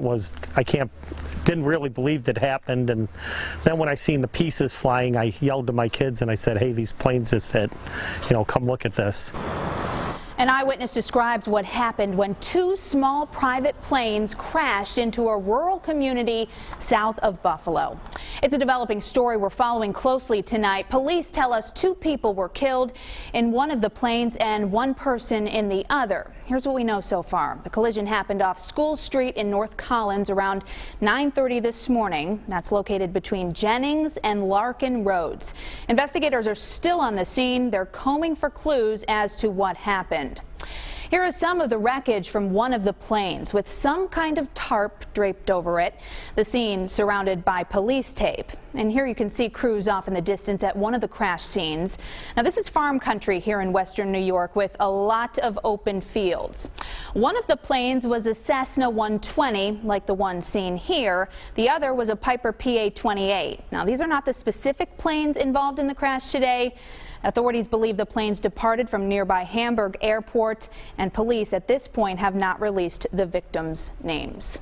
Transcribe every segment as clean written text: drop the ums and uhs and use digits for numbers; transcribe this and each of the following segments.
didn't really believe it happened. And then when I seen the pieces flying, I yelled to my kids and I said, hey, these planes just hit, come look at this. An eyewitness describes what happened when two small private planes crashed into a rural community south of Buffalo. It's a developing story we're following closely tonight. Police tell us 2 people were killed in one of the planes and 1 person in the other. Here's what we know so far. The collision happened off School Street in North Collins around 9:30 this morning. That's located between Jennings and Larkin Roads. Investigators are still on the scene. They're combing for clues as to what happened. Here is some of the wreckage from one of the planes with some kind of tarp draped over it. The scene surrounded by police tape. And here you can see crews off in the distance at one of the crash scenes. Now this is farm country here in western New York with a lot of open fields. One of the planes was a Cessna 120 like the one seen here. The other was a Piper PA-28. Now these are not the specific planes involved in the crash today. Authorities believe the planes departed from nearby Hamburg Airport, and police at this point have not released the victims' names.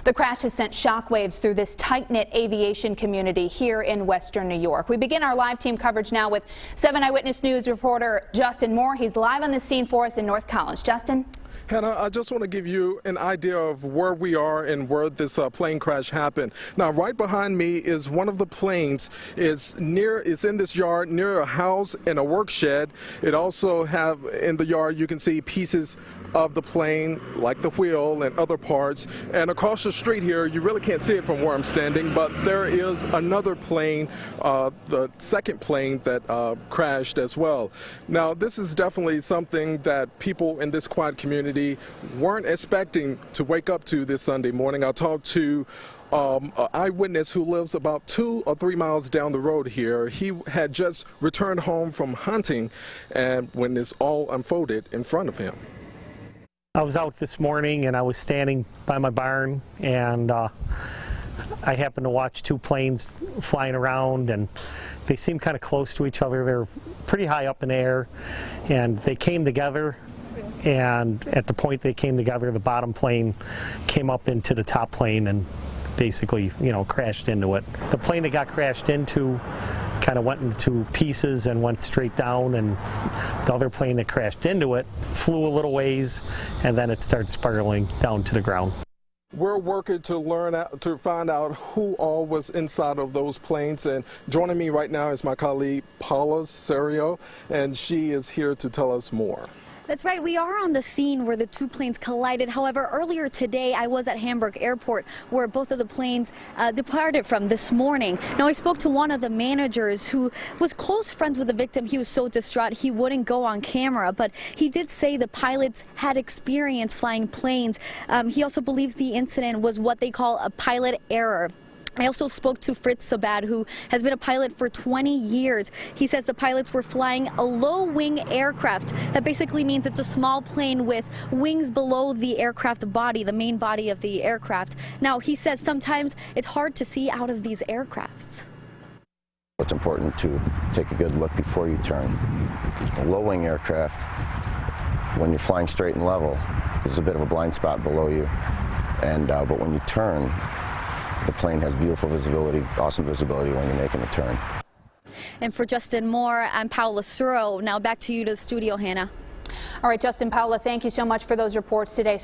The crash has sent shockwaves through this tight-knit aviation community here in western New York. We begin our live team coverage now with 7 Eyewitness News reporter Justin Moore. He's live on the scene for us in North Collins. Justin? Hannah, I just want to give you an idea of where we are and where this plane crash happened. Now, right behind me is one of the planes. Is in this yard near a house and a work shed. It also have in the yard you can see pieces of the plane, like the wheel and other parts. And across the street here, you really can't see it from where I'm standing, but there is another plane, the second plane that crashed as well. Now, this is definitely something that people in this quiet community weren't expecting to wake up to this Sunday morning. I talked to an eyewitness who lives about 2 or 3 miles down the road here. He had just returned home from hunting, and when this all unfolded in front of him. I was out this morning and I was standing by my barn, and I happened to watch 2 planes flying around, and they seemed kind of close to each other. They were pretty high up in the air, and they came together, and at the point they came together, the bottom plane came up into the top plane and basically, crashed into it. The plane that got crashed into kind of went into pieces and went straight down, and the other plane that crashed into it flew a little ways, and then it started spiraling down to the ground. We're working to find out who all was inside of those planes, and joining me right now is my colleague Paula Serio, and she is here to tell us more. That's right. We are on the scene where the 2 planes collided. However, earlier today, I was at Hamburg Airport where both of the planes departed from this morning. Now, I spoke to one of the managers who was close friends with the victim. He was so distraught he wouldn't go on camera, but he did say the pilots had experience flying planes. He also believes the incident was what they call a pilot error. I also spoke to Fritz Sabad, who has been a pilot for 20 years. He says the pilots were flying a low-wing aircraft. That basically means it's a small plane with wings below the aircraft body, the main body of the aircraft. Now, he says sometimes it's hard to see out of these aircrafts. It's important to take a good look before you turn. A low-wing aircraft, when you're flying straight and level, there's a bit of a blind spot below you. But when you turn, the plane has beautiful visibility, awesome visibility when you're making the turn. And for Justin Moore, I'm Paula Suro. Now back to you to the studio, Hannah. All right, Justin, Paula, thank you so much for those reports today.